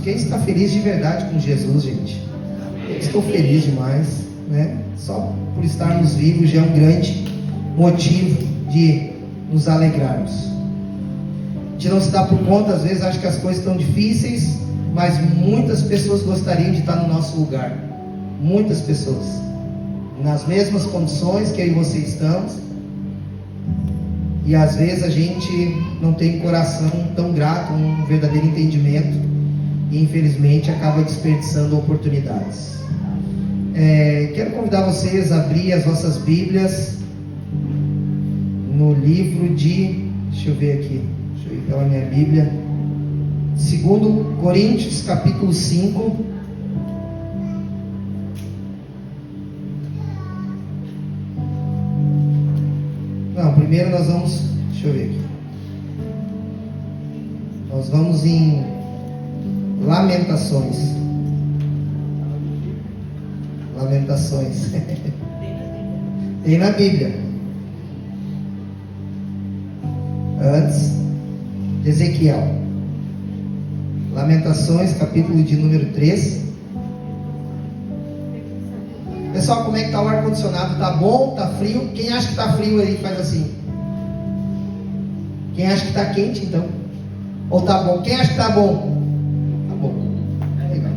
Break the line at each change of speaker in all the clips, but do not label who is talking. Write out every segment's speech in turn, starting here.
Quem está feliz de verdade com Jesus, gente? Eu estou feliz demais, né? Só por estarmos vivos já é um grande motivo de nos alegrarmos. A gente não se dá por conta, às vezes acha que as coisas estão difíceis, mas muitas pessoas gostariam de estar no nosso lugar. Muitas pessoas, nas mesmas condições que eu e você estamos, e às vezes a gente não tem coração tão grato, um verdadeiro entendimento, e infelizmente acaba desperdiçando oportunidades. Quero convidar vocês a abrir as vossas Bíblias no livro de, deixa eu ver pela minha Bíblia, 2 Coríntios capítulo 5. Não, primeiro nós vamos, deixa eu ver aqui, nós vamos em Lamentações. Tem na Bíblia. Antes de Ezequiel. Lamentações, capítulo de número 3. Pessoal, como é que está o ar-condicionado? Tá bom? Tá frio? Quem acha que tá frio aí faz assim. Quem acha que tá quente então? Ou tá bom? Quem acha que tá bom? Tá bom. Legal.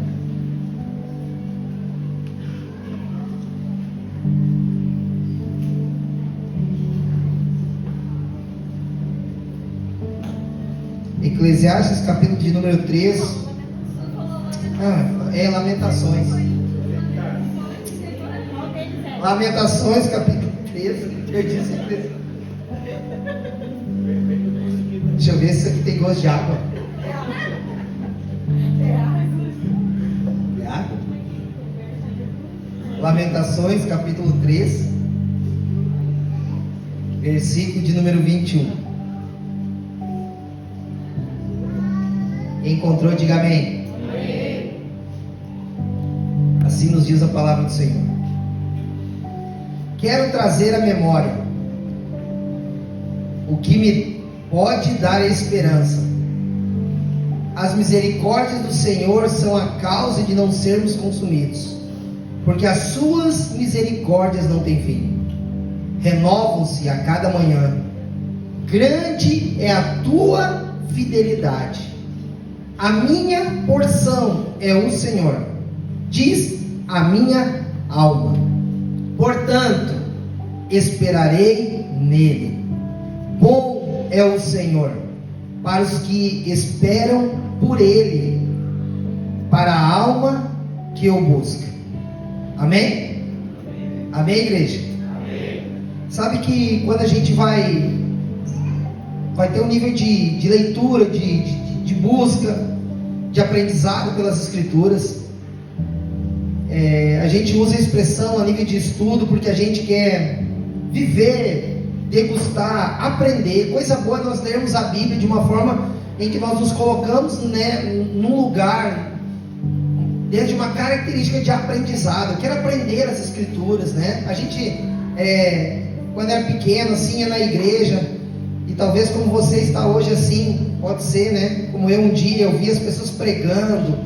Eclesiastes, capítulo de número 3. Lamentações. Lamentações, capítulo 3. Eu disse 3. Deixa eu ver se isso aqui tem gosto de água. É água? Lamentações, capítulo 3, versículo de número 21. Encontrou, diga amém. Amém. Assim nos diz a palavra do Senhor. Quero trazer à memória o que me pode dar esperança. As misericórdias do Senhor são a causa de não sermos consumidos, porque as suas misericórdias não têm fim, renovam-se a cada manhã. Grande é a tua fidelidade. A minha porção é o Senhor, diz a minha alma. Portanto, esperarei nele. Bom é o Senhor para os que esperam por ele, para a alma que o busca. Amém? Amém, igreja? Amém. Sabe que quando a gente vai ter um nível de leitura, de busca, de aprendizado pelas Escrituras, a gente usa a expressão a nível de estudo porque a gente quer viver, degustar, aprender. Coisa boa é nós lermos a Bíblia de uma forma em que nós nos colocamos, num lugar, dentro de uma característica de aprendizado. Eu quero aprender as Escrituras, né? A gente, quando era pequeno, assim, ia na igreja, e talvez como você está hoje assim, pode ser, né? Como eu um dia, eu vi as pessoas pregando,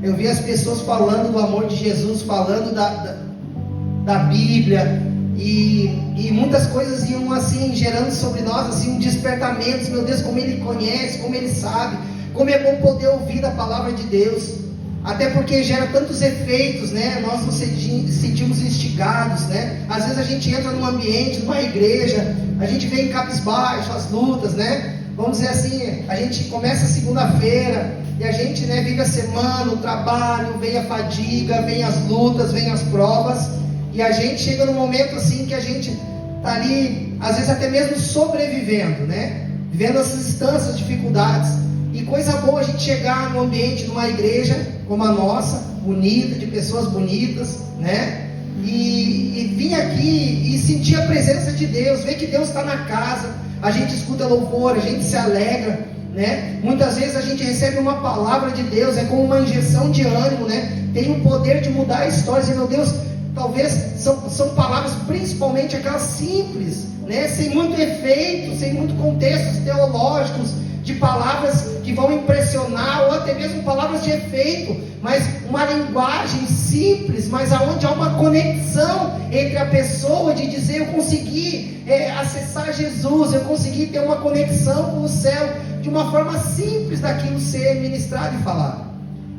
eu vi as pessoas falando do amor de Jesus, falando da Bíblia, e muitas coisas iam assim, gerando sobre nós assim, um despertamento. Meu Deus, como Ele conhece, como Ele sabe, como é bom poder ouvir da palavra de Deus, até porque gera tantos efeitos, né? Nós nos sentimos instigados, né? Às vezes a gente entra num ambiente, numa igreja, a gente vem cabisbaixo, as lutas, né? Vamos dizer assim, a gente começa a segunda-feira e a gente, né, vive a semana, o trabalho, vem a fadiga, vem as lutas, vem as provas, e a gente chega num momento assim que a gente está ali, às vezes até mesmo sobrevivendo, né? Vivendo essas instâncias, dificuldades. E coisa boa a gente chegar no ambiente de uma igreja como a nossa, bonita, de pessoas bonitas, né? E vir aqui e sentir a presença de Deus, ver que Deus está na casa. A gente escuta louvor, a gente se alegra, né? Muitas vezes a gente recebe uma palavra de Deus, é como uma injeção de ânimo, né? Tem o poder de mudar histórias. E meu Deus, talvez são palavras, principalmente aquelas simples, né? Sem muito efeito, sem muito contextos teológicos, de palavras que vão impressionar, ou até mesmo palavras de efeito, mas uma linguagem simples, mas aonde há uma conexão entre a pessoa, de dizer: eu consegui acessar Jesus, eu consegui ter uma conexão com o céu, de uma forma simples daquilo ser ministrado e falado.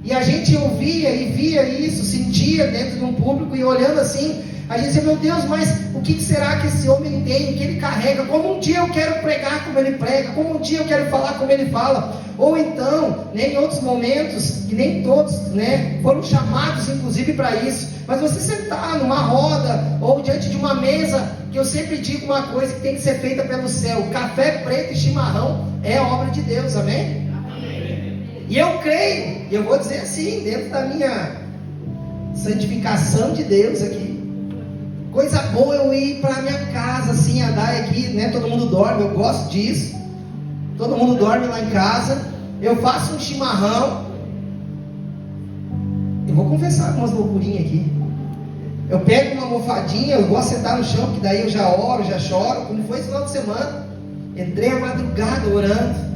E a gente ouvia e via isso, sentia dentro de um público, e olhando assim, a gente dizia: meu Deus, mas o que será que esse homem tem, o que ele carrega? Como um dia eu quero pregar como ele prega, como um dia eu quero falar como ele fala. Ou então, em outros momentos, que nem todos foram chamados inclusive para isso, mas você sentar numa roda, ou diante de uma mesa, que eu sempre digo uma coisa que tem que ser feita pelo céu: café preto e chimarrão é obra de Deus, amém? E eu creio, e eu vou dizer assim, dentro da minha santificação de Deus aqui, coisa boa eu ir para minha casa, assim, a Dai aqui, todo mundo dorme, eu gosto disso, todo mundo dorme lá em casa, eu faço um chimarrão, eu vou confessar algumas loucurinhas aqui, eu pego uma almofadinha, eu gosto de sentar no chão, porque daí eu já oro, já choro, como foi esse final de semana, entrei à madrugada orando,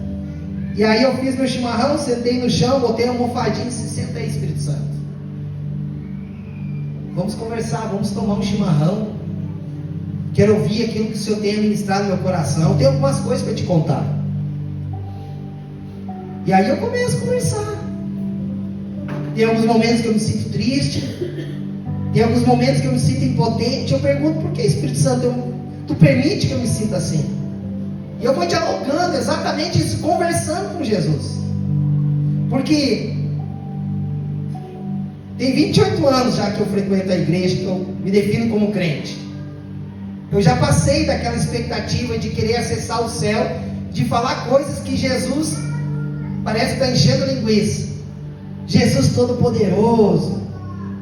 e aí eu fiz meu chimarrão, sentei no chão, botei uma almofadinha e disse: senta aí, Espírito Santo, vamos conversar, vamos tomar um chimarrão, quero ouvir aquilo que o Senhor tem ministrado no meu coração, eu tenho algumas coisas para te contar. E aí eu começo a conversar. Tem alguns momentos que eu me sinto triste, tem alguns momentos que eu me sinto impotente. Eu pergunto: por que, Espírito Santo, tu permite que eu me sinta assim? E eu vou dialogando exatamente isso, conversando com Jesus, porque tem 28 anos já que eu frequento a igreja, que eu me defino como crente. Eu já passei daquela expectativa de querer acessar o céu, de falar coisas que Jesus parece que está enchendo linguiça. Jesus Todo-Poderoso,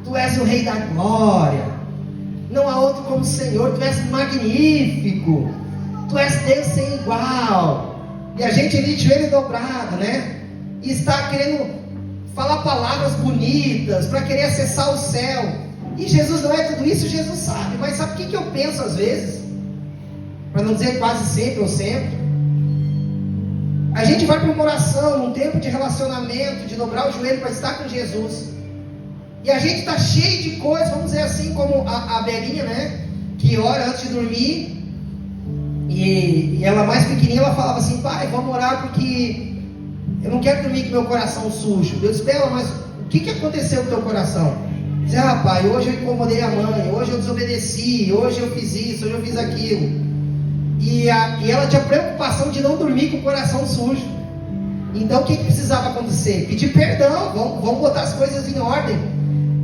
Tu és o Rei da Glória, não há outro como o Senhor, Tu és magnífico, Tu és Deus sem igual. E a gente ali de joelho dobrado, e está querendo falar palavras bonitas, para querer acessar o céu. E Jesus não é tudo isso, Jesus sabe. Mas sabe o que eu penso às vezes? Para não dizer quase sempre ou sempre. A gente vai para uma oração, num tempo de relacionamento, de dobrar o joelho para estar com Jesus. E a gente está cheio de coisas, vamos dizer assim, como a Belinha, que ora antes de dormir. E ela mais pequenininha, ela falava assim: pai, vamos orar porque eu não quero dormir com meu coração sujo. Deus espera, mas o que aconteceu com o teu coração? Diz: pai, hoje eu incomodei a mãe, hoje eu desobedeci, hoje eu fiz isso, hoje eu fiz aquilo. E ela tinha preocupação de não dormir com o coração sujo. Então o que precisava acontecer? Pedir perdão, vamos botar as coisas em ordem,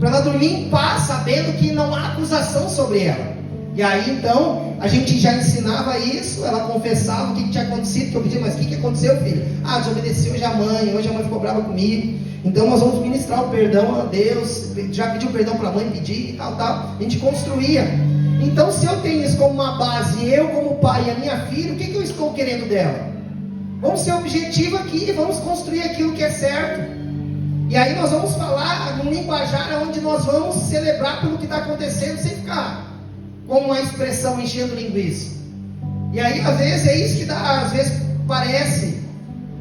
para ela dormir em paz, sabendo que não há acusação sobre ela. E aí então a gente já ensinava isso, ela confessava o que tinha acontecido, que eu pedia: mas o que aconteceu, filho? Desobedeci hoje a mãe ficou brava comigo, então nós vamos ministrar o perdão a Deus, já pediu perdão para a mãe, pedir e tal, a gente construía. Então se eu tenho isso como uma base, eu como pai e a minha filha, o que eu estou querendo dela? Vamos ser objetivo aqui, vamos construir aquilo que é certo. E aí nós vamos falar num linguajar onde nós vamos celebrar pelo que está acontecendo, sem ficar com uma expressão enchendo linguiça. E aí às vezes é isso que dá, às vezes parece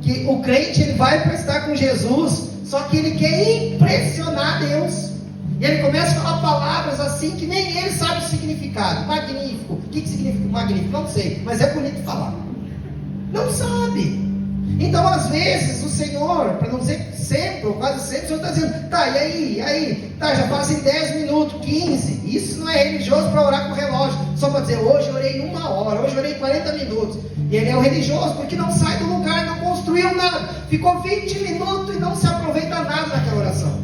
que o crente ele vai para estar com Jesus, só que ele quer impressionar Deus, e ele começa a falar palavras assim que nem ele sabe o significado. Magnífico, o que significa magnífico? Não sei, mas é bonito falar. Não sabe. Então às vezes o Senhor, para não dizer sempre, ou quase sempre, o Senhor está dizendo: tá, e aí, tá, já passem 10 minutos, 15, isso não é religioso para orar com o relógio, só para dizer: hoje eu orei 1 hora, hoje eu orei 40 minutos, e ele é o religioso, porque não sai do lugar, não construiu nada, ficou 20 minutos e não se aproveita nada naquela oração.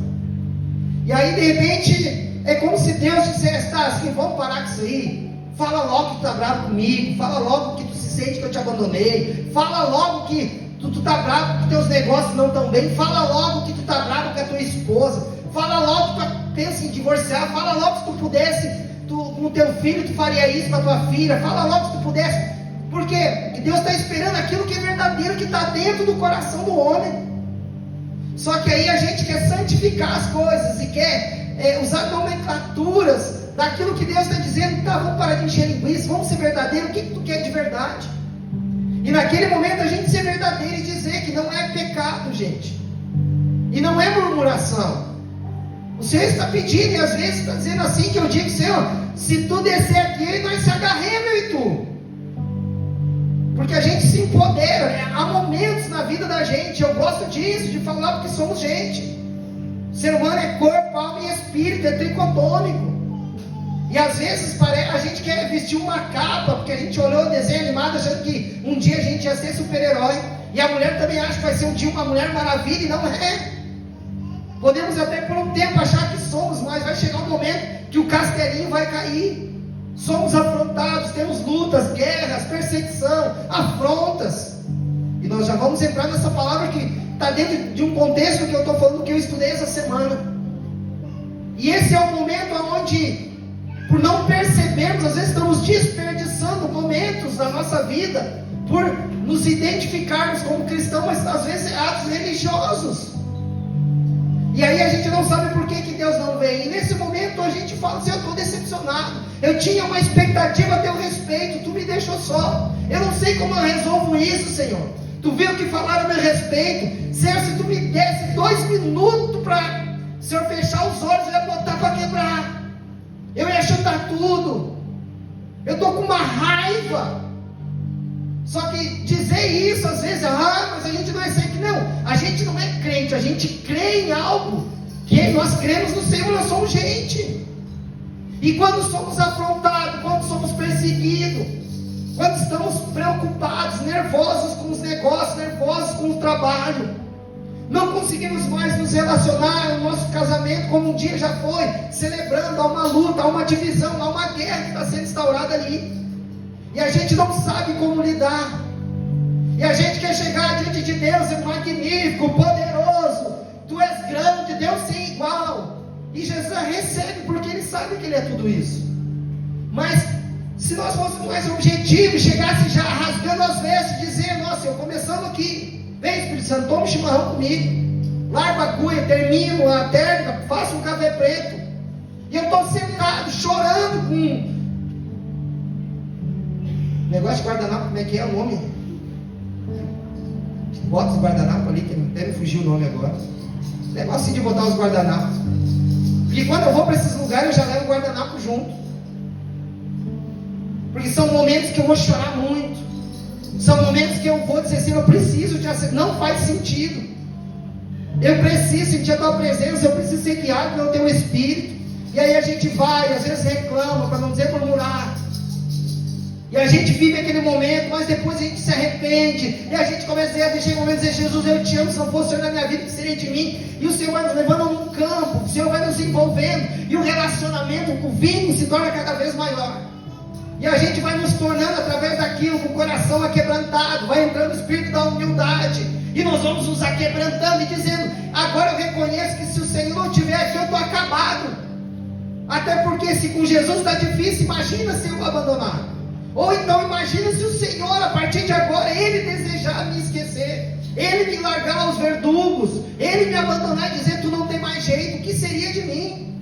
E aí de repente, é como se Deus dissesse: tá, assim, vamos parar com isso aí, fala logo que tu está bravo comigo, fala logo que tu se sente que eu te abandonei, fala logo que tu tá bravo que teus negócios não estão bem, fala logo que tu tá bravo com a tua esposa, fala logo que tu pensa em divorciar, fala logo que se tu pudesse, com o teu filho tu faria isso com a tua filha, fala logo que tu pudesse. Por quê? Porque Deus está esperando aquilo que é verdadeiro, que está dentro do coração do homem. Só que aí a gente quer santificar as coisas e quer usar nomenclaturas daquilo que Deus está dizendo. Tá, vamos parar de encher linguiça, vamos ser verdadeiros. O que tu quer de verdade? E naquele momento a gente ser verdadeiro e dizer que não é pecado, gente. E não é murmuração. O Senhor está pedindo, e às vezes está dizendo assim, que eu digo, Senhor, se tu descer aqui, nós se agarremos, eu e tu. Porque a gente se empodera, há momentos na vida da gente, eu gosto disso, de falar porque somos gente. O ser humano é corpo, alma e espírito, é tricotômico. E às vezes a gente quer vestir uma capa, porque a gente olhou o desenho animado achando que um dia a gente ia ser super-herói. E a mulher também acha que vai ser um dia uma mulher maravilha, e não é. Podemos até por um tempo achar que somos, mas vai chegar um momento que o castelinho vai cair. Somos afrontados, temos lutas, guerras, perseguição, afrontas. E nós já vamos entrar nessa palavra que está dentro de um contexto que eu estou falando, que eu estudei essa semana. E esse é o momento onde, por não percebermos, às vezes estamos desperdiçando momentos da nossa vida, por nos identificarmos como cristãos, mas às vezes atos religiosos. E aí a gente não sabe por que Deus não vem. E nesse momento a gente fala assim, eu estou decepcionado. Eu tinha uma expectativa a teu respeito, tu me deixou só. Eu não sei como eu resolvo isso, Senhor. Tu viu que falaram a meu respeito. Senhor, se tu me desse 2 minutos para, Senhor, fechar os olhos, eu ia botar para quebrar. Eu ia chutar tudo. Eu estou com uma raiva. Só que dizer isso às vezes, mas a gente não é crente. Não, a gente não é crente, a gente crê em algo, que nós cremos no Senhor, nós somos gente. E quando somos afrontados, quando somos perseguidos, quando estamos preocupados, nervosos com os negócios, nervosos com o trabalho, não conseguimos mais nos relacionar no nosso casamento como um dia já foi, celebrando, há uma luta, há uma divisão, há uma guerra que está sendo instaurada ali. E a gente não sabe como lidar. E a gente quer chegar diante de Deus, é magnífico, poderoso. Tu és grande, Deus sem igual. E Jesus recebe, porque Ele sabe que Ele é tudo isso. Mas, se nós fôssemos mais objetivos, chegasse já rasgando as vestes, dizer, nossa, eu começando aqui. Vem, Espírito Santo, toma um chimarrão comigo. Larga a cuia, termino a térmica, faço um café preto. E eu estou sentado, chorando com... negócio de guardanapo, como é que é o nome? Bota os guardanapos ali, que até me fugiu o nome agora. Negócio assim de botar os guardanapos. Porque quando eu vou para esses lugares, eu já levo o guardanapo junto. Porque são momentos que eu vou chorar muito. São momentos que eu vou dizer assim, eu preciso de aceitar. Não faz sentido. Eu preciso sentir a tua presença, eu preciso ser guiado pelo teu Espírito. E aí a gente vai, às vezes reclama, para não dizer murmurar. E a gente vive aquele momento, mas depois a gente se arrepende. E a gente começa a dizer, momento dizer, Jesus, eu te amo, se não fosse o Senhor na minha vida, que seria de mim? E o Senhor vai nos levando num campo, o Senhor vai nos envolvendo. E o relacionamento com o vinho se torna cada vez maior. E a gente vai nos tornando através daquilo, com o coração aquebrantado. Vai entrando o espírito da humildade. E nós vamos nos aquebrantando e dizendo, agora eu reconheço que se o Senhor não estiver aqui, eu estou acabado. Até porque se com Jesus está difícil, imagina se eu abandonar. Ou então imagina se o Senhor, a partir de agora, Ele desejar me esquecer, Ele me largar aos verdugos, Ele me abandonar e dizer, tu não tem mais jeito, o que seria de mim?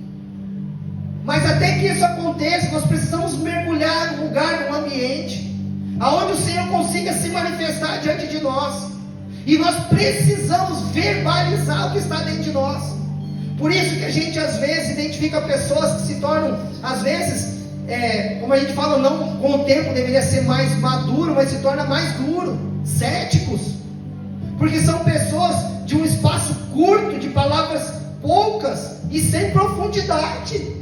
Mas até que isso aconteça, nós precisamos mergulhar num lugar, num ambiente, aonde o Senhor consiga se manifestar diante de nós, e nós precisamos verbalizar o que está dentro de nós. Por isso que a gente às vezes identifica pessoas que se tornam, às vezes, como a gente fala, não, com o tempo deveria ser mais maduro, mas se torna mais duro, céticos, porque são pessoas de um espaço curto, de palavras poucas e sem profundidade,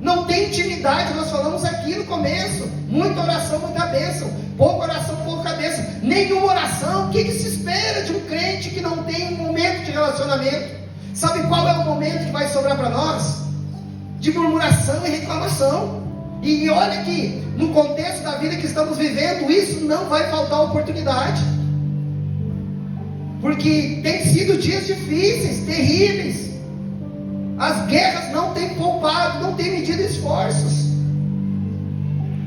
não tem intimidade. Nós falamos aqui no começo, muita oração, muita bênção, pouca oração, pouca bênção, nenhuma oração. O que se espera de um crente que não tem um momento de relacionamento? Sabe qual é o momento que vai sobrar para nós? De murmuração e reclamação. E olha que no contexto da vida que estamos vivendo, isso não vai faltar oportunidade, porque tem sido dias difíceis, terríveis. As guerras não têm poupado, não têm medido esforços.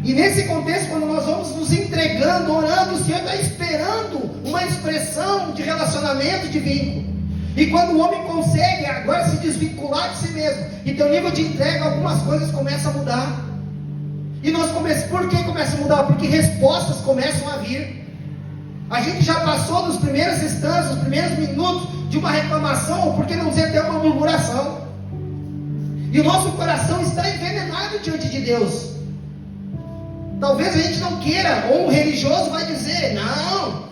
E nesse contexto, quando nós vamos nos entregando, orando, o Senhor está esperando uma expressão de relacionamento, de vínculo. E quando o homem consegue agora se desvincular de si mesmo e ter um nível de entrega, algumas coisas começam a mudar. E nós começamos, por que começa a mudar? Porque respostas começam a vir. A gente já passou nos primeiros instantes, nos primeiros minutos de uma reclamação, ou por que não dizer até uma murmuração. E o nosso coração está envenenado diante de Deus. Talvez a gente não queira, ou um religioso vai dizer: não,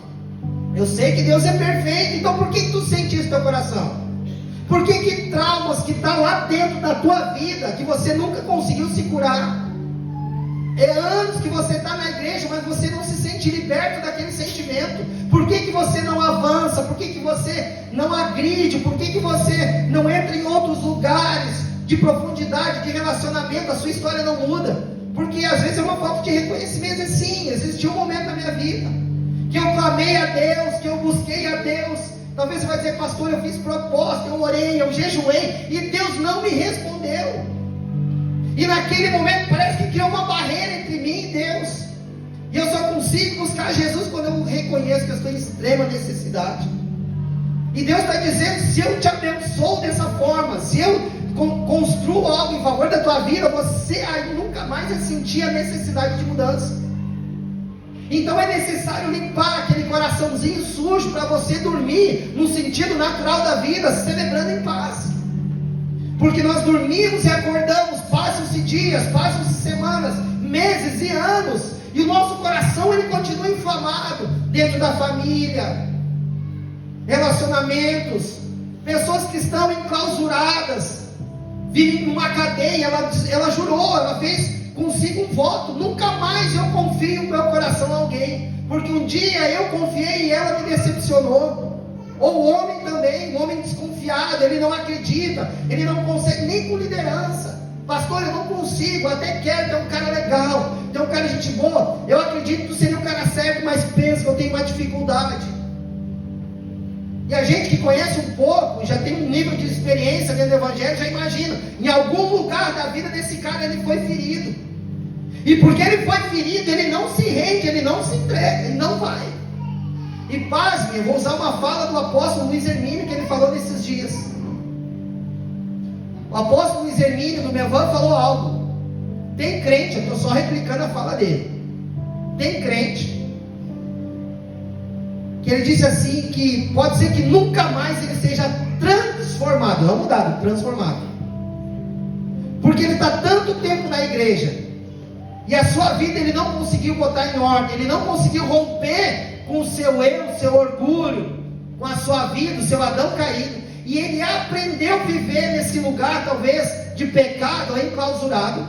eu sei que Deus é perfeito, então por que tu sente isso no teu coração? Por que traumas que estão lá dentro da tua vida, que você nunca conseguiu se curar? É anos que você está na igreja, mas você não se sente liberto daquele sentimento. Por que você não avança? Por que você não agride? Por que você não entra em outros lugares de profundidade, de relacionamento? A sua história não muda. Porque às vezes é uma falta de reconhecimento. Sim, existiu um momento na minha vida que eu clamei a Deus, que eu busquei a Deus. Talvez você vai dizer: pastor, eu fiz propósito, eu orei, eu jejuei, e Deus não me respondeu. E naquele momento parece que criou uma barreira entre mim e Deus. E eu só consigo buscar Jesus quando eu reconheço que eu estou em extrema necessidade. E Deus está dizendo: se eu te abençoo dessa forma, se eu construo algo em favor da tua vida, você aí nunca mais vai sentir a necessidade de mudança. Então é necessário limpar aquele coraçãozinho sujo para você dormir no sentido natural da vida, celebrando em paz. Porque nós dormimos e acordamos, passam-se dias, passam-se semanas, meses e anos, e o nosso coração ele continua inflamado dentro da família, relacionamentos, pessoas que estão enclausuradas, vivem numa cadeia. Ela jurou, ela fez consigo um voto: nunca mais eu confio o meu coração a alguém, porque um dia eu confiei e ela me decepcionou. Ou o homem também, um homem desconfiado, ele não acredita, ele não consegue nem com liderança. Pastor, eu não consigo, até quero ter um cara legal, ter um cara de gente boa, eu acredito que seria o cara certo, mas penso que eu tenho uma dificuldade. E a gente que conhece um pouco, já tem um nível de experiência dentro do Evangelho, já imagina, em algum lugar da vida desse cara ele foi ferido. E porque ele foi ferido, ele não se rende, ele não se entrega, ele não vai. E pasme, eu vou usar uma fala do apóstolo Luiz Hermínio, que ele falou nesses dias. O apóstolo Luiz Hermínio do Mevan falou algo. Tem crente, eu estou só replicando a fala dele. Tem crente que ele disse assim, que pode ser que nunca mais ele seja transformado, não mudado, transformado, porque ele está tanto tempo na igreja, e a sua vida ele não conseguiu botar em ordem, ele não conseguiu romper com o seu eu, o seu orgulho, com a sua vida, o seu Adão caído, e ele aprendeu a viver nesse lugar, talvez, de pecado, enclausurado,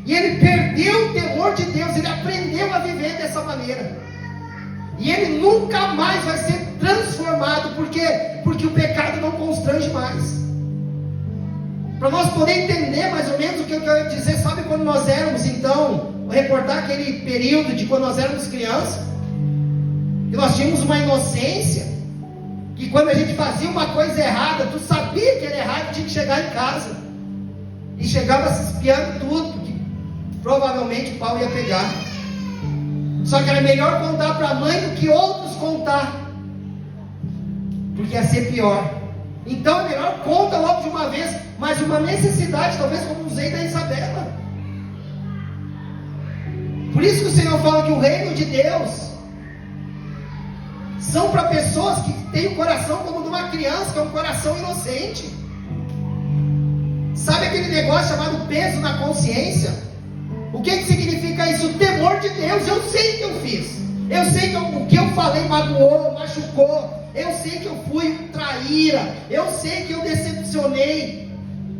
e ele perdeu o temor de Deus, ele aprendeu a viver dessa maneira. E ele nunca mais vai ser transformado. Por quê? Porque o pecado não constrange mais. Para nós poder entender mais ou menos o que eu quero dizer, sabe quando nós éramos, então, vou reportar aquele período de quando nós éramos crianças, que nós tínhamos uma inocência, que quando a gente fazia uma coisa errada, tu sabia que era errado, tinha que chegar em casa, e chegava se espiando tudo, porque provavelmente o pau ia pegar. Só que era melhor contar para a mãe do que outros contar, porque ia ser pior. Então é melhor conta logo de uma vez. Mas uma necessidade, talvez como usei da Isabela. Por isso que o Senhor fala que o reino de Deus são para pessoas que têm o coração como de uma criança, que é um coração inocente. Sabe aquele negócio chamado peso na consciência? O que significa isso? O temor de Deus. Eu sei que eu fiz, eu sei que o que eu falei magoou, machucou, eu sei que eu fui traíra, eu sei que eu decepcionei.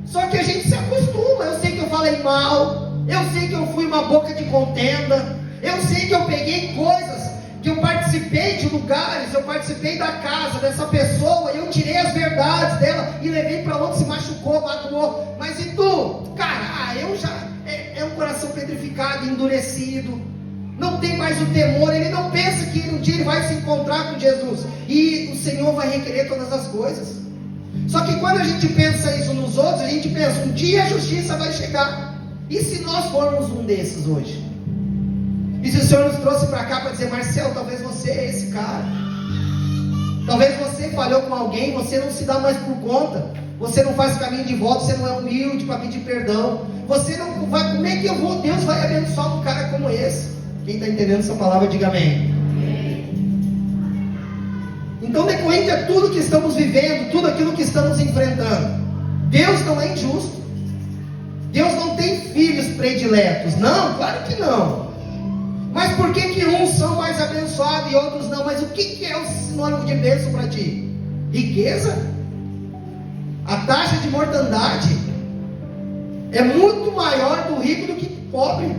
Só que a gente se acostuma. Eu sei que eu falei mal, eu sei que eu fui uma boca de contenda, eu sei que eu peguei coisas, que eu participei de lugares, eu participei da casa dessa pessoa, eu tirei as verdades dela e levei para onde se machucou, magoou. Mas e tu? Cara, eu já... É um coração petrificado, endurecido, não tem mais o temor, ele não pensa que um dia ele vai se encontrar com Jesus, e o Senhor vai requerer todas as coisas. Só que quando a gente pensa isso nos outros, a gente pensa, um dia a justiça vai chegar. E se nós formos um desses hoje? E se o Senhor nos trouxe para cá para dizer: Marcelo, talvez você é esse cara, talvez você falhou com alguém, você não se dá mais por conta, você não faz o caminho de volta, você não é humilde para pedir perdão, você não vai, como é que Deus vai abençoar um cara como esse? Quem está entendendo essa palavra, diga amém. Então, decorrente a tudo que estamos vivendo, tudo aquilo que estamos enfrentando, Deus não é injusto. Deus não tem filhos prediletos. Não, claro que não. Mas por que uns são mais abençoados e outros não? Mas o que é o sinônimo de bênção para ti? Riqueza? A taxa de mortandade é muito maior do rico do que do pobre.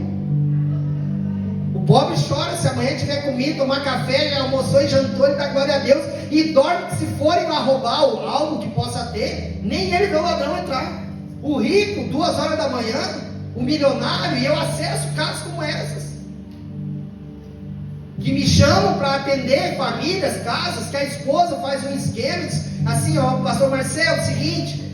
O pobre chora se amanhã tiver comida, tomar café, já almoçou e jantou, ele dá glória a Deus e dorme que se forem lá roubar algo que possa ter, nem ele vê o ladrão entrar. O rico, 2 horas da manhã, o milionário, e eu acesso casas como essas, que me chamam para atender famílias, casas, que a esposa faz um esquema, assim, ó, pastor Marcelo, seguinte,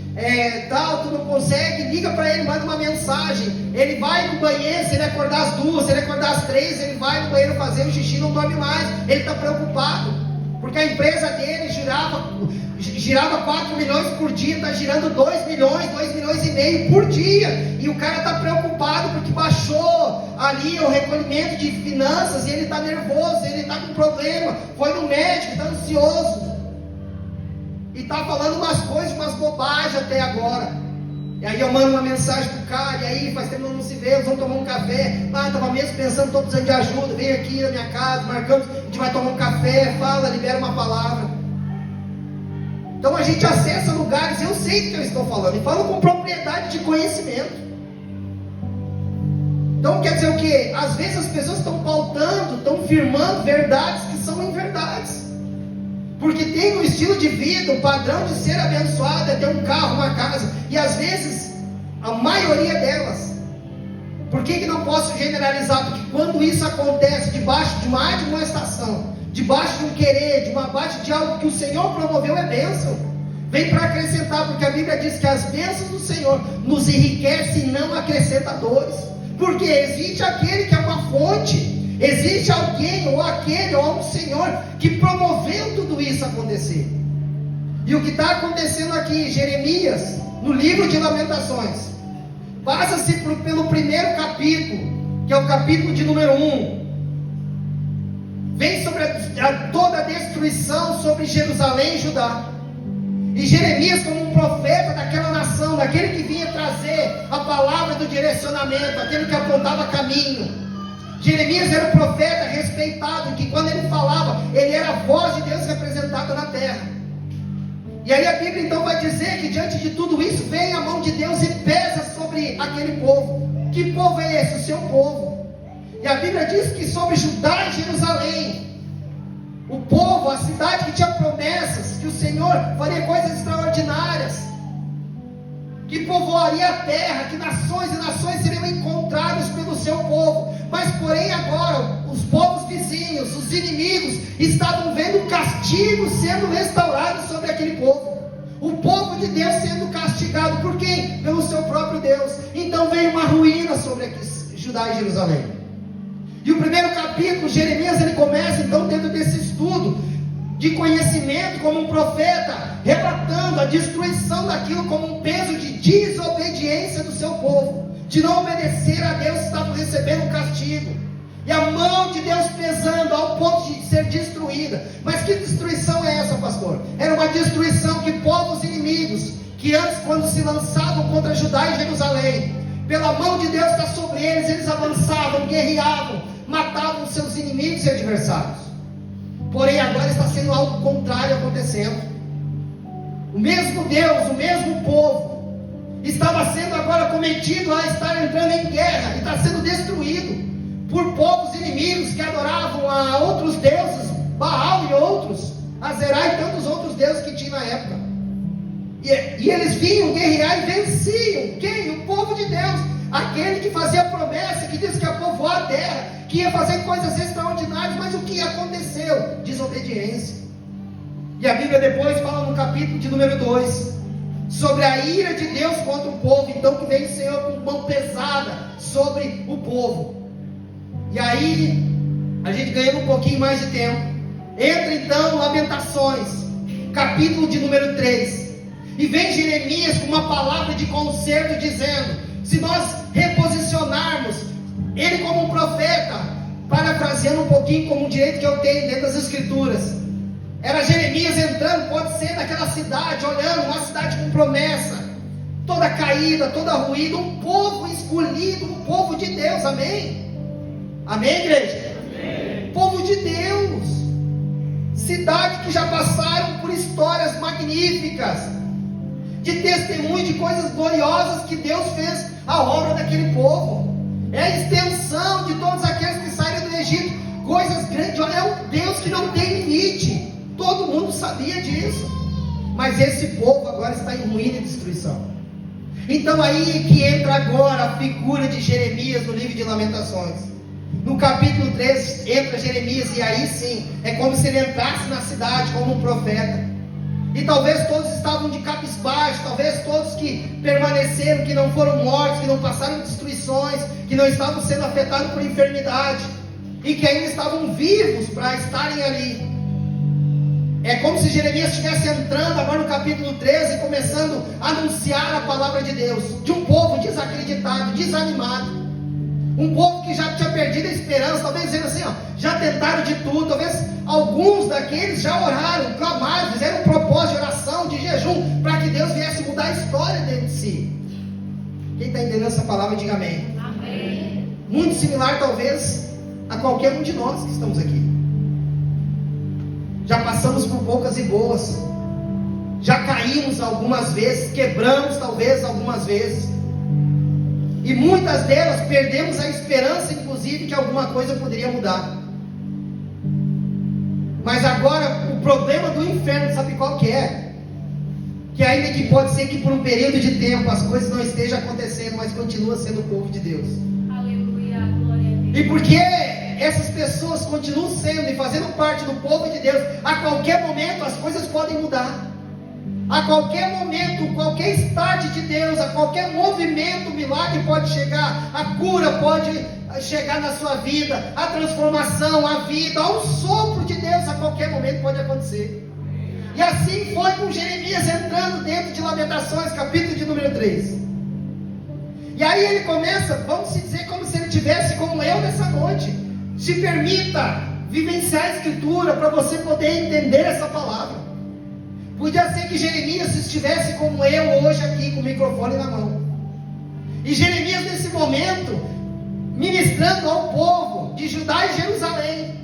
tu não consegue, liga para ele, manda uma mensagem, ele vai no banheiro, se ele acordar às 2, se ele acordar às 3, ele vai no banheiro fazer o xixi, não dorme mais, ele está preocupado, porque a empresa dele girava 4 milhões por dia, está girando 2 milhões e meio por dia, e o cara está preocupado porque baixou ali o recolhimento de finanças, e ele está nervoso, ele está com problema, foi no médico, está ansioso, e está falando umas coisas, umas bobagens até agora. E aí eu mando uma mensagem pro cara, e aí faz tempo que não se vê, nós vamos tomar um café. Estava mesmo pensando, estou precisando de ajuda, vem aqui na minha casa, marcamos, a gente vai tomar um café, fala, libera uma palavra. Então a gente acessa lugares, eu sei do que eu estou falando, e falo com propriedade de conhecimento. Então quer dizer o quê? Às vezes as pessoas estão pautando, estão firmando verdades que são inverdades. Porque tem um estilo de vida, um padrão de ser abençoado, é ter um carro, uma casa. E às vezes, a maioria delas. Por que não posso generalizar? Porque quando isso acontece debaixo de uma admoestação, debaixo de um querer, debaixo de algo que o Senhor promoveu, é bênção. Vem para acrescentar, porque a Bíblia diz que as bênçãos do Senhor nos enriquecem e não acrescenta dores. Porque existe aquele que é uma fonte. Existe alguém, ou aquele, ou um Senhor que promoveu tudo isso acontecer. E o que está acontecendo aqui, Jeremias, no livro de Lamentações, passa-se pelo primeiro capítulo, que é o capítulo de número 1. Vem sobre toda a destruição sobre Jerusalém e Judá. E Jeremias, como um profeta daquela nação, daquele que vinha trazer a palavra do direcionamento, aquele que apontava caminho. Jeremias era um profeta respeitado, que quando ele falava, ele era a voz de Deus representada na terra. E aí a Bíblia então vai dizer que diante de tudo isso, vem a mão de Deus e pesa sobre aquele povo. Que povo é esse? O seu povo. E a Bíblia diz que sobre Judá e Jerusalém, o povo, a cidade que tinha promessas, que o Senhor faria coisas extraordinárias, que povoaria a terra, que nações e nações seriam encontradas pelo seu povo. Mas porém agora, os povos vizinhos, os inimigos, estavam vendo o castigo sendo restaurado sobre aquele povo. O povo de Deus sendo castigado por quem? Pelo seu próprio Deus. Então veio uma ruína sobre Judá e Jerusalém. E o primeiro capítulo, Jeremias, ele começa então dentro desse estudo de conhecimento como um profeta, relatando a destruição daquilo como um peso de desobediência do seu povo, de não obedecer a Deus, estavam recebendo um castigo, e a mão de Deus pesando ao ponto de ser destruída. Mas que destruição é essa, pastor? Era uma destruição que povos inimigos, que antes quando se lançavam contra Judá e Jerusalém, pela mão de Deus está sobre eles, eles avançavam, guerreavam, matavam seus inimigos e adversários. Porém agora está sendo algo contrário acontecendo. O mesmo Deus, o mesmo povo, estava sendo agora cometido a estar entrando em guerra, e está sendo destruído por povos inimigos que adoravam a outros deuses, Baal e outros, Azerá e tantos outros deuses que tinha na época. E eles vinham guerrear e venciam. Quem? O povo de Deus, aquele que fazia a promessa, que disse que ia povoar a terra, que ia fazer coisas extraordinárias. Mas o que aconteceu? Desobediência. E a Bíblia depois fala no capítulo de número 2 sobre a ira de Deus contra o povo. Então que vem o Senhor com mão pesada sobre o povo. E aí a gente ganhando um pouquinho mais de tempo, entra então Lamentações, capítulo de número 3, e vem Jeremias com uma palavra de conserto, dizendo: se nós reposicionarmos ele como um profeta, parafraseando um pouquinho como um direito que eu tenho dentro das escrituras, Era Jeremias entrando, pode ser, naquela cidade, olhando, uma cidade com promessa, toda caída, toda ruída, um povo escolhido, um povo de Deus, amém? Amém, igreja? Amém. Povo de Deus, cidade que já passaram por histórias magníficas, de testemunho de coisas gloriosas que Deus fez a obra daquele povo. É a extensão de todos aqueles que saíram do Egito, coisas grandes. É um Deus que não tem limite. Todo mundo sabia disso, mas esse povo agora está em ruína e destruição. Então aí que entra agora a figura de Jeremias no livro de Lamentações. No capítulo 3 entra Jeremias, e aí sim, é como se ele entrasse na cidade como um profeta. E talvez todos estavam de cabisbaixo, talvez todos que permaneceram, que não foram mortos, que não passaram destruições, que não estavam sendo afetados por enfermidade, e que ainda estavam vivos para estarem ali. É como se Jeremias estivesse entrando agora no capítulo 13 e começando a anunciar a palavra de Deus, de um povo desacreditado, desanimado, um povo que já tinha perdido a esperança, talvez dizendo assim, ó, já tentaram de tudo, talvez alguns daqueles já oraram, clamaram, fizeram um propósito de oração, de jejum, para que Deus viesse mudar a história dentro de si. Quem está entendendo essa palavra, diga amém. Amém. Muito similar talvez a qualquer um de nós que estamos aqui. Já passamos por poucas e boas, já caímos algumas vezes, quebramos talvez algumas vezes, e muitas delas perdemos a esperança, inclusive, que alguma coisa poderia mudar. Mas agora o problema do inferno, sabe qual que é? Que ainda que pode ser que por um período de tempo as coisas não estejam acontecendo, mas continua sendo o povo de Deus. Aleluia, glória a Deus. E porque essas pessoas continuam sendo e fazendo parte do povo de Deus, a qualquer momento as coisas podem mudar. A qualquer momento, qualquer start de Deus, a qualquer movimento, o milagre pode chegar, a cura pode chegar na sua vida, a transformação, a vida, um sopro de Deus a qualquer momento pode acontecer. E assim foi com Jeremias entrando dentro de Lamentações, capítulo de número 3. E aí ele começa, vamos se dizer, como se ele tivesse como eu nessa noite. Se permita vivenciar a Escritura para você poder entender essa palavra. Podia ser que Jeremias estivesse como eu hoje aqui, com o microfone na mão. E Jeremias nesse momento, ministrando ao povo de Judá e Jerusalém.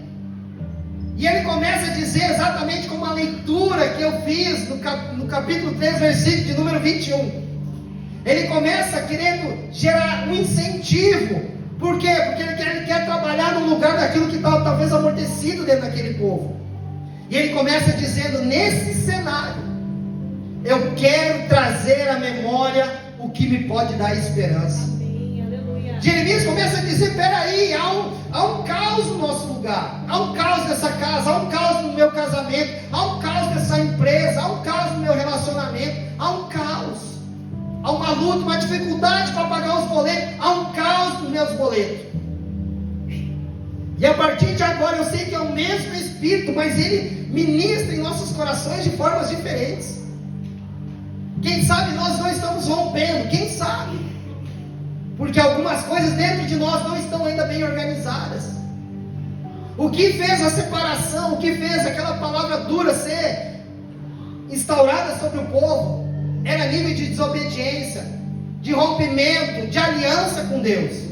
E ele começa a dizer exatamente como a leitura que eu fiz no capítulo 3, versículo de número 21. Ele começa querendo gerar um incentivo. Por quê? Porque ele quer trabalhar no lugar daquilo que estava talvez amortecido dentro daquele povo. E ele começa dizendo, nesse cenário, eu quero trazer à memória o que me pode dar esperança. Amém, aleluia. Jeremias começa a dizer, peraí, há um caos no nosso lugar, há um caos nessa casa, há um caos no meu casamento, há um caos nessa empresa, há um caos no meu relacionamento, há um caos, há uma luta, uma dificuldade para pagar os boletos, há um caos nos meus boletos. E a partir de agora eu sei que é o mesmo Espírito, mas ele ministra em nossos corações de formas diferentes. Quem sabe nós não estamos rompendo, quem sabe? Porque algumas coisas dentro de nós não estão ainda bem organizadas. O que fez a separação, o que fez aquela palavra dura ser instaurada sobre o povo, era nível de desobediência, de rompimento, de aliança com Deus.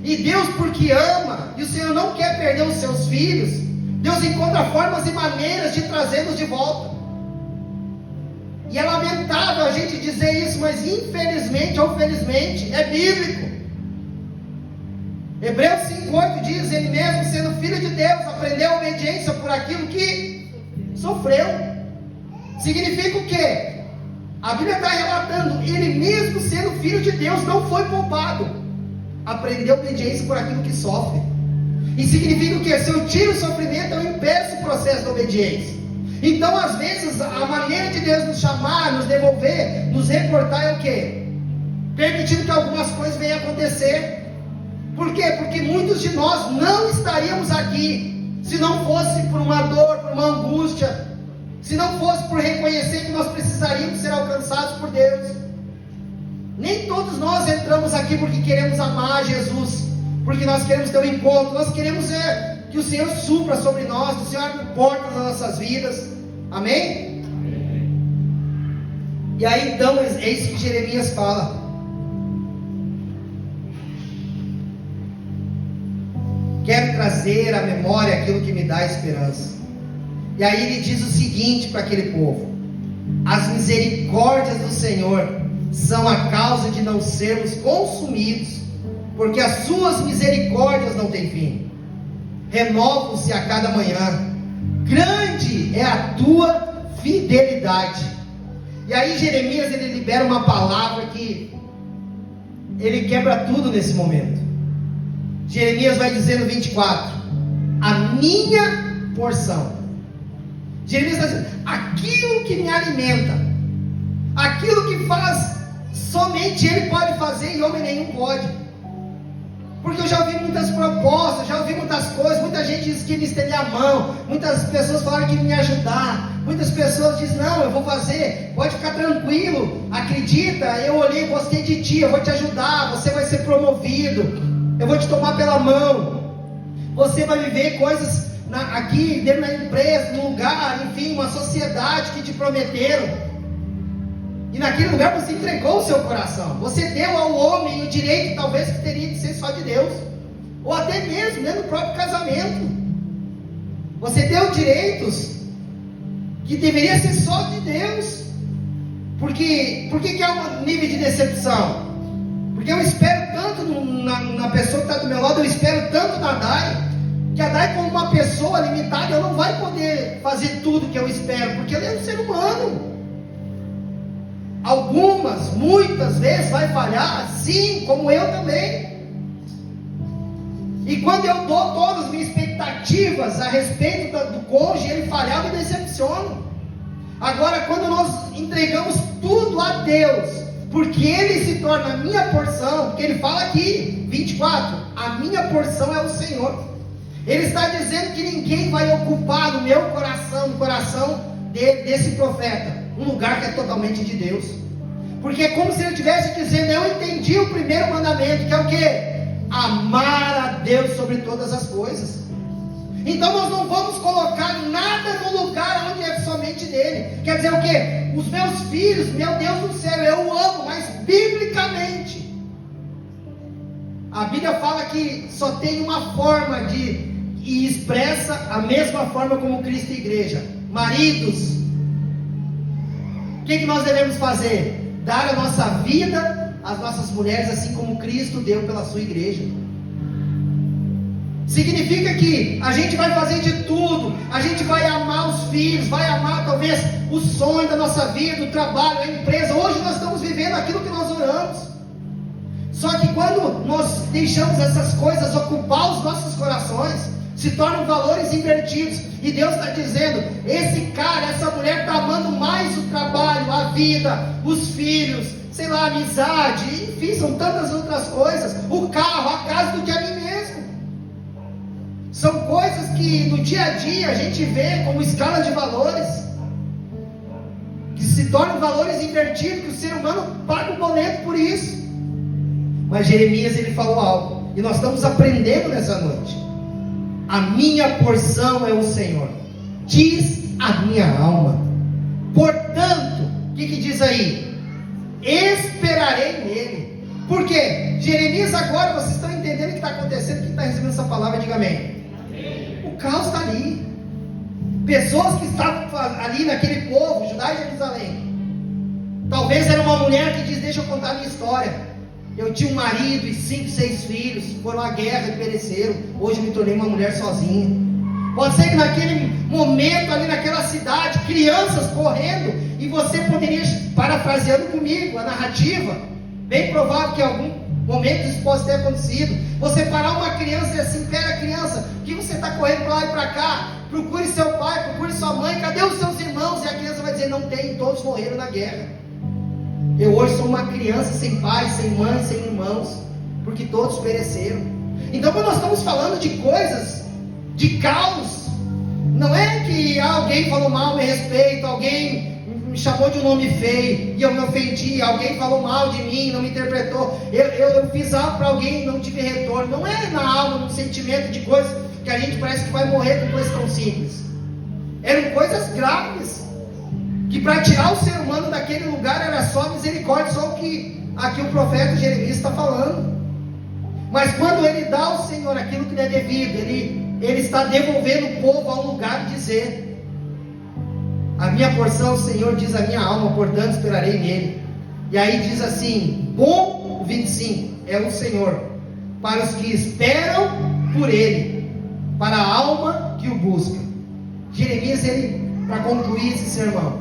E Deus, porque ama, e o Senhor não quer perder os seus filhos, Deus encontra formas e maneiras de trazê-los de volta. E é lamentável a gente dizer isso, mas infelizmente ou felizmente é bíblico. Hebreus 5,8 diz, ele mesmo sendo filho de Deus, aprendeu a obediência por aquilo que sofreu. Significa o quê? A Bíblia está relatando, ele mesmo sendo filho de Deus, não foi poupado. Aprendeu obediência por aquilo que sofre. E significa o quê? Se eu tiro o sofrimento, eu impeço o processo da obediência. Então, às vezes, a maneira de Deus nos chamar, nos devolver, nos reportar é o quê? Permitindo que algumas coisas venham a acontecer. Por quê? Porque muitos de nós não estaríamos aqui se não fosse por uma dor, por uma angústia, se não fosse por reconhecer que nós precisaríamos ser alcançados por Deus. Nem todos nós entramos aqui porque queremos amar Jesus, porque nós queremos ter um encontro, nós queremos que o Senhor supra sobre nós, que o Senhor abre portas nas nossas vidas. Amém? E aí então é isso que Jeremias fala. Quero trazer à memória aquilo que me dá esperança. E aí ele diz o seguinte para aquele povo: as misericórdias do Senhor são a causa de não sermos consumidos, porque as suas misericórdias não têm fim, renovam-se a cada manhã, grande é a tua fidelidade. E aí Jeremias, ele libera uma palavra que ele quebra tudo nesse momento. Jeremias vai dizer no 24: a minha porção. Jeremias está dizendo: aquilo que me alimenta, aquilo que faz, somente Ele pode fazer e homem nenhum pode. Porque eu já ouvi muitas propostas, já ouvi muitas coisas, muita gente diz que me estender a mão, muitas pessoas falaram que ia me ajudar, muitas pessoas dizem: não, eu vou fazer, pode ficar tranquilo, acredita, eu olhei, gostei de ti, eu vou te ajudar, você vai ser promovido, eu vou te tomar pela mão, você vai viver coisas aqui dentro da empresa, no lugar, enfim, uma sociedade que te prometeram, e naquele lugar você entregou o seu coração, você deu ao homem o direito, talvez que teria de ser só de Deus, ou até mesmo no próprio casamento, você deu direitos que deveria ser só de Deus. Por que é um nível de decepção? Porque eu espero tanto na pessoa que está do meu lado, eu espero tanto na Dai, que a Dai, como uma pessoa limitada, ela não vai poder fazer tudo que eu espero, porque ela é um ser humano. Muitas vezes vai falhar, assim como eu também. E quando eu dou todas as minhas expectativas a respeito do cônjuge, ele falhar, eu me decepciono. Agora, quando nós entregamos tudo a Deus, porque Ele se torna a minha porção, porque Ele fala aqui, 24, a minha porção é o Senhor. Ele está dizendo que ninguém vai ocupar no meu coração, no coração desse profeta, um lugar que é totalmente de Deus. Porque é como se ele estivesse dizendo: eu entendi o primeiro mandamento, que é o quê? Amar a Deus sobre todas as coisas. Então nós não vamos colocar nada no lugar onde é somente dele. Quer dizer o quê? Os meus filhos, meu Deus do céu, eu amo, mas biblicamente a Bíblia fala que só tem uma forma e expressa a mesma forma como Cristo e igreja. Maridos, o que nós devemos fazer? Dar a nossa vida às nossas mulheres, assim como Cristo deu pela sua igreja. Significa que a gente vai fazer de tudo, a gente vai amar os filhos, vai amar talvez o sonho da nossa vida, o trabalho, a empresa. Hoje nós estamos vivendo aquilo que nós oramos. Só que quando nós deixamos essas coisas ocupar os nossos corações, se tornam valores invertidos. E Deus está dizendo: esse cara, essa mulher está amando mais o trabalho, a vida, os filhos, sei lá, a amizade, enfim, são tantas outras coisas, o carro, a casa, do que a mim mesmo. São coisas que no dia a dia a gente vê como escala de valores, que se tornam valores invertidos, que o ser humano paga o boleto por isso. Mas Jeremias, ele falou algo, e nós estamos aprendendo nessa noite: a minha porção é o Senhor, diz a minha alma. Portanto, o que diz aí? Esperarei nele. Por quê? Jeremias, agora vocês estão entendendo o que está acontecendo? Quem está recebendo essa palavra, diga amém. O caos está ali. Pessoas que estavam ali naquele povo, Judá e Jerusalém. Talvez era uma mulher que diz: deixa eu contar a minha história. Eu tinha um marido e 5, 6 filhos, foram à guerra e pereceram. Hoje me tornei uma mulher sozinha. Pode ser que naquele momento ali naquela cidade, crianças correndo, e você poderia, parafraseando comigo a narrativa, bem provável que em algum momento isso possa ter acontecido. Você parar uma criança e assim: pera, criança, o que você está correndo para lá e para cá? Procure seu pai, procure sua mãe, cadê os seus irmãos? E a criança vai dizer: não tem, todos morreram na guerra. Eu hoje sou uma criança sem pai, sem mãe, sem irmãos, porque todos pereceram. Então, quando nós estamos falando de coisas, de caos, não é que alguém falou mal a meu respeito, alguém me chamou de um nome feio, e eu me ofendi, alguém falou mal de mim, não me interpretou, eu fiz algo para alguém e não tive retorno. Não é na alma, no sentimento de coisas que a gente parece que vai morrer com coisas tão simples. Eram coisas graves, que para tirar o ser humano daquele lugar era só misericórdia, só o que aqui o profeta Jeremias está falando. Mas quando ele dá ao Senhor aquilo que lhe é devido, ele está devolvendo o povo a um lugar de dizer: a minha porção, o Senhor diz a minha alma, portanto esperarei nele. E aí diz assim, bom, 25, é o Senhor, para os que esperam por ele, para a alma que o busca. Jeremias, para concluir esse sermão,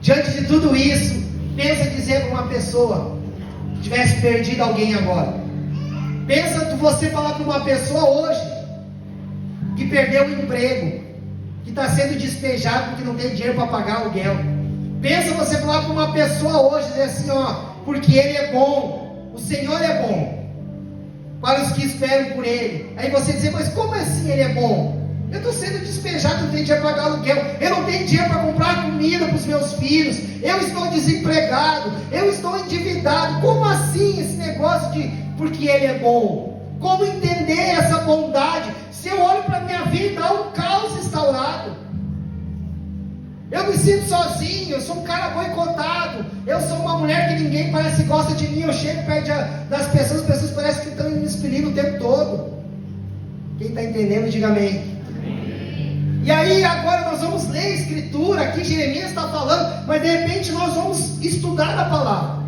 diante de tudo isso, pensa dizer para uma pessoa que tivesse perdido alguém agora. Pensa você falar para uma pessoa hoje que perdeu o emprego, que está sendo despejado porque não tem dinheiro para pagar aluguel. Pensa você falar para uma pessoa hoje, dizer assim, porque Ele é bom, o Senhor é bom, para os que esperam por Ele. Aí você dizer, mas como assim Ele é bom? Eu estou sendo despejado, não tenho dinheiro para pagar aluguel, eu não tenho dinheiro para comprar comida para os meus filhos, eu estou desempregado, eu estou endividado. Como assim esse negócio de porque Ele é bom? Como entender essa bondade? Se eu olho para a minha vida, há um caos instaurado. Eu me sinto sozinho, eu sou um cara boicotado, eu sou uma mulher que ninguém parece que gosta de mim, eu chego perto das pessoas, as pessoas parecem que estão me expelindo o tempo todo. Quem está entendendo, diga amém. E aí agora nós vamos ler a escritura, aqui Jeremias está falando, mas de repente nós vamos estudar a palavra.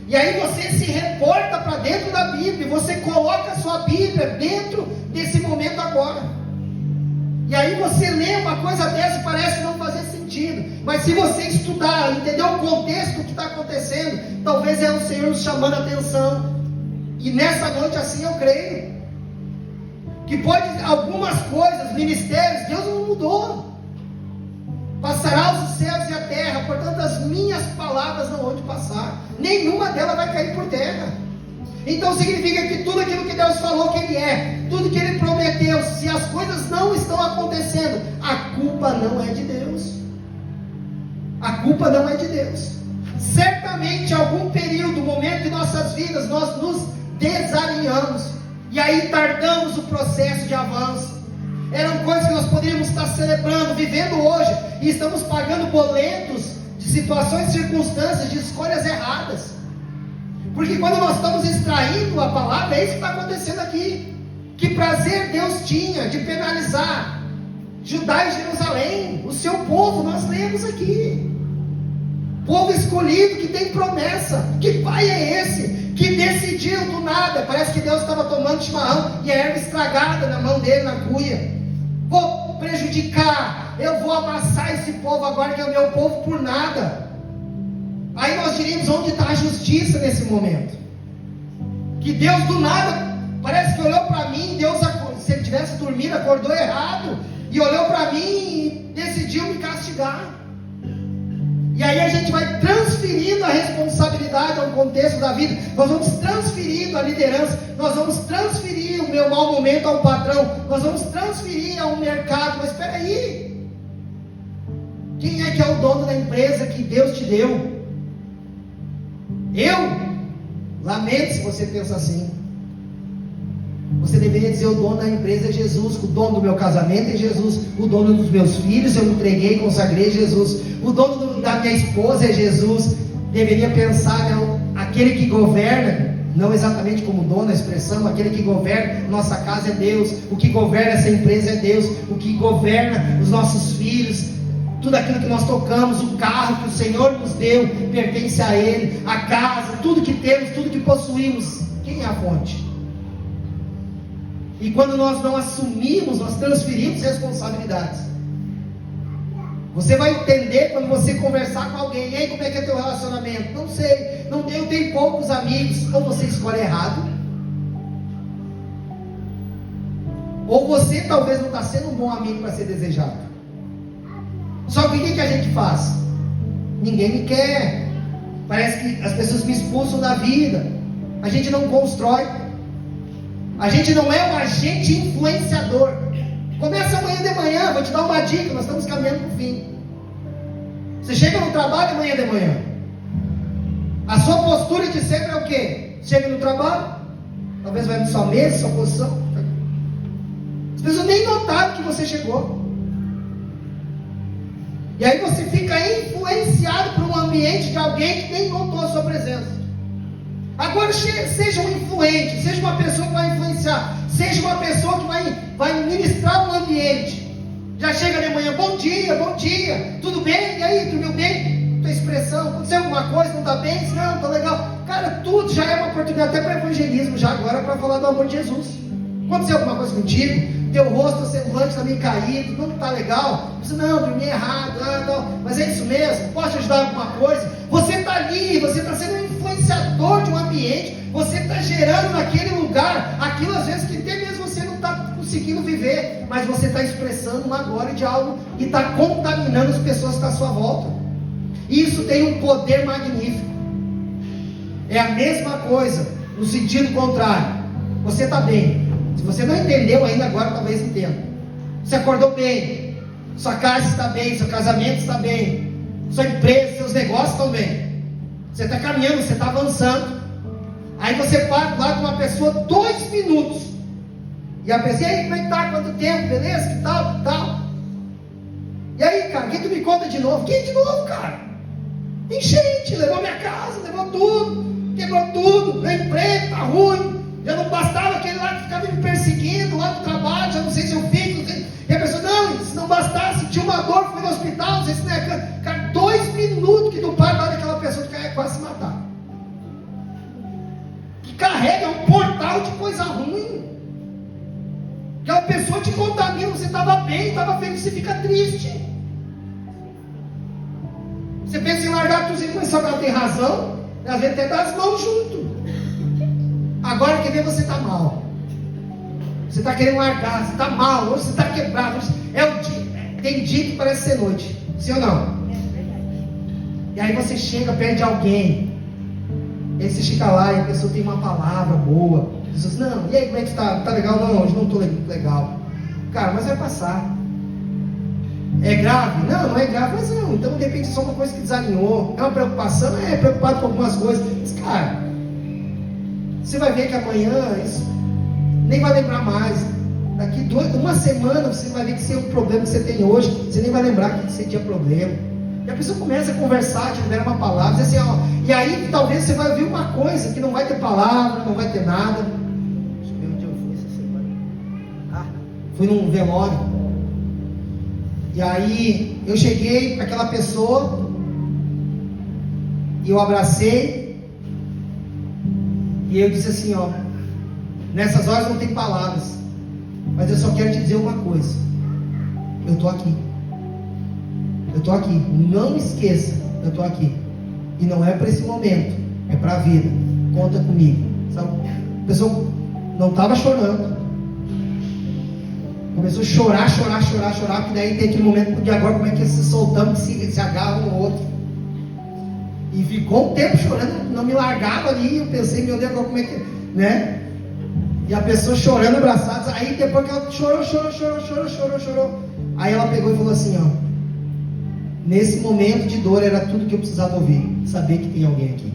E aí você se reporta para dentro da Bíblia, você coloca a sua Bíblia dentro desse momento agora. E aí você lê uma coisa dessa e parece não fazer sentido, mas se você estudar, entender o contexto do que está acontecendo, talvez é o Senhor nos chamando a atenção. E nessa noite assim eu creio que pode algumas coisas, ministérios, Deus não mudou. Passará os céus e a terra, portanto as minhas palavras não vão de passar, nenhuma delas vai cair por terra. Então significa que tudo aquilo que Deus falou que Ele é, tudo que Ele prometeu, se as coisas não estão acontecendo, a culpa não é de Deus. A culpa não é de Deus. Certamente em algum período, momento de nossas vidas, nós nos desalinhamos, e aí tardamos o processo de avanço. Eram coisas que nós poderíamos estar celebrando, vivendo hoje, e estamos pagando boletos de situações e circunstâncias, de escolhas erradas. Porque quando nós estamos extraindo a palavra, é isso que está acontecendo aqui. Que prazer Deus tinha de penalizar Judá e Jerusalém, o seu povo, nós lemos aqui. Povo escolhido que tem promessa. Que pai é esse que decidiu do nada? Parece que Deus estava tomando chimarrão e a erva estragada na mão dele, na cuia. Vou prejudicar, eu vou amassar esse povo agora que é o meu povo por nada. Aí nós diríamos, onde está a justiça nesse momento? Que Deus do nada, parece que olhou para mim, Deus, se ele tivesse dormido, acordou errado, e olhou para mim e decidiu me castigar. E aí a gente vai transferindo a responsabilidade ao contexto da vida, nós vamos transferindo a liderança, nós vamos transferir o meu mau momento ao patrão, nós vamos transferir ao mercado. Mas espera aí, quem é que é o dono da empresa que Deus te deu? Eu? Lamento se você pensa assim. Você deveria dizer, o dono da empresa é Jesus, o dono do meu casamento é Jesus, o dono dos meus filhos eu entreguei, consagrei Jesus, o dono da minha esposa é Jesus. Deveria pensar, não, aquele que governa, não exatamente como dono a expressão, aquele que governa nossa casa é Deus, o que governa essa empresa é Deus, o que governa os nossos filhos, tudo aquilo que nós tocamos, o carro que o Senhor nos deu, pertence a Ele, a casa, tudo que temos, tudo que possuímos, quem é a fonte? E quando nós não assumimos, nós transferimos responsabilidades. Você vai entender quando você conversar com alguém, e aí, como é que é teu relacionamento? Não sei, eu tenho poucos amigos. Ou você escolhe errado, ou você talvez não está sendo um bom amigo para ser desejado. Só que o que a gente faz? Ninguém me quer, parece que as pessoas me expulsam da vida, a gente não constrói, a gente não é um agente influenciador. Começa amanhã de manhã, vou te dar uma dica, nós estamos caminhando para o fim. Você chega no trabalho amanhã de manhã. A sua postura de sempre é o quê? Chega no trabalho, talvez vai na sua mesa, sua posição. As pessoas nem notaram que você chegou. E aí você fica influenciado por um ambiente de alguém que nem notou a sua presença. Agora seja um influente, seja uma pessoa que vai influenciar, seja uma pessoa que vai ministrar um ambiente. Já chega de manhã, bom dia, tudo bem? E aí, dormiu bem? Tua expressão, aconteceu alguma coisa, não está bem? Não, está legal. Cara, tudo já é uma oportunidade até para evangelismo, já agora para falar do amor de Jesus. Aconteceu alguma coisa contigo? Teu rosto, semblante está meio caído, não está legal? Você, não, dormi errado, não, mas é isso mesmo, posso ajudar em alguma coisa? Você está ali, você está sendo um influenciador de um ambiente, você está gerando naquele lugar aquilo às vezes que até mesmo você não está conseguindo viver, mas você está expressando uma glória de algo e está contaminando as pessoas que estão à sua volta. Isso tem um poder magnífico. É a mesma coisa no sentido contrário. Você está bem. Se você não entendeu ainda, agora talvez entenda. Você acordou bem, sua casa está bem, seu casamento está bem, sua empresa, seus negócios estão bem. Você está caminhando, você está avançando. Aí você para lá com uma pessoa 2 minutos. E a pessoa, e aí, como é que tá? Quanto tempo? Beleza? Que tal? Que tal? E aí, cara, quem tu me conta de novo? Quem de novo, cara? Enchente, levou minha casa, levou tudo, quebrou tudo, meu emprego tá ruim. Já não bastava aquele lá que ficava me perseguindo lá no trabalho, já não sei se eu fico, não sei. E a pessoa, não, se não bastasse, tinha uma dor, fui no hospital, não sei se não é. Cara, 2 minutos que tu para lá daquela pessoa que quer quase se matar. Que carrega um portal de coisa ruim. Aquela pessoa te contamina, você estava bem, estava feliz, você fica triste. Você pensa em largar tudo, você começa a ter razão, e às vezes até dá as mãos junto. Agora quer ver, você está mal. Você está querendo largar, você está mal, hoje você está quebrado. É o dia, tem dia que parece ser noite, sim ou não? E aí você chega perto de alguém, e aí você chega lá e a pessoa tem uma palavra boa. A pessoa diz, não, e aí como é que está? Está legal? Não, hoje não estou legal. Cara, mas vai passar. É grave? Não, não é grave, mas não. Então de repente é só uma coisa que desalinhou. É uma preocupação? É preocupado com algumas coisas. Mas cara, você vai ver que amanhã isso nem vai lembrar mais. Daqui 1 semana você vai ver que esse é um problema que você tem hoje, você nem vai lembrar que você tinha problema. E a pessoa começa a conversar, te libera uma palavra, diz assim, ó, e aí talvez você vai ouvir uma coisa que não vai ter palavra, não vai ter nada. Deixa eu ver onde eu fui essa semana. Fui num velório. E aí eu cheguei para aquela pessoa e eu abracei e eu disse assim, ó, nessas horas não tem palavras, mas eu só quero te dizer uma coisa, eu estou aqui, não esqueça, eu estou aqui, e não é para esse momento, é para a vida, conta comigo, sabe? A pessoa não estava chorando, começou a chorar, que daí tem aquele momento de agora como é que se soltamos, se agarram um no outro, e ficou um tempo chorando, não me largava ali, eu pensei, meu Deus, agora como é que, né? E a pessoa chorando, abraçada, aí depois que ela chorou, aí ela pegou e falou assim, ó, nesse momento de dor era tudo que eu precisava ouvir, saber que tem alguém aqui.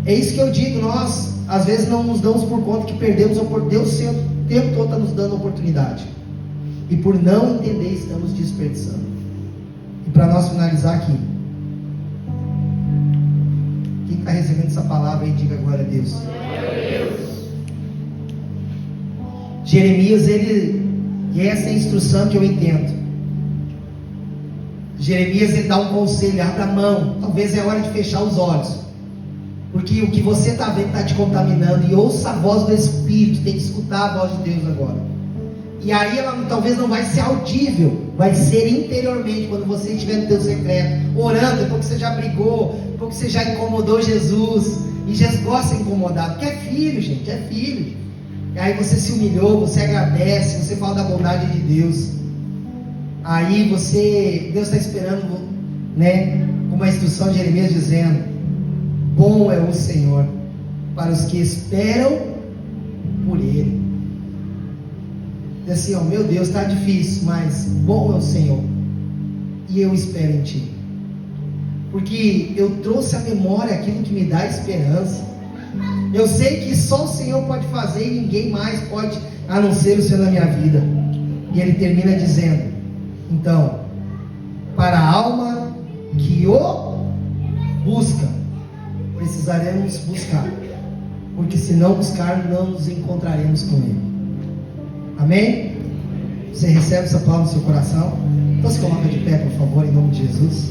É isso que eu digo, nós às vezes não nos damos por conta que perdemos a oportunidade, Deus o tempo todo está nos dando oportunidade, e por não entender estamos desperdiçando. E para nós finalizar aqui, quem está recebendo essa palavra aí, diga glória a Deus. Jeremias, e essa é a instrução que eu entendo. Jeremias, ele dá um conselho, abre a mão, talvez é hora de fechar os olhos, porque o que você está vendo está te contaminando, e ouça a voz do Espírito, tem que escutar a voz de Deus agora. E aí ela talvez não vai ser audível, vai ser interiormente, quando você estiver no teu secreto, orando, depois que você já brigou, depois que você já incomodou Jesus, e Jesus gosta de incomodar, porque é filho, gente, é filho. E aí você se humilhou, você agradece, você fala da bondade de Deus. Aí Deus está esperando, né, uma instrução de Jeremias dizendo, bom é o Senhor para os que esperam por Ele. Diz assim, ó, meu Deus, está difícil, mas bom é o Senhor, e eu espero em Ti, porque eu trouxe à memória aquilo que me dá esperança. Eu sei que só o Senhor pode fazer e ninguém mais pode, a não ser o Senhor na minha vida. E ele termina dizendo, então, para a alma que o busca, precisaremos buscar, porque se não buscar, não nos encontraremos com Ele. Amém? Você recebe essa palavra no seu coração? Então se coloca de pé, por favor, em nome de Jesus.